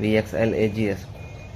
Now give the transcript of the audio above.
VXL AGS۔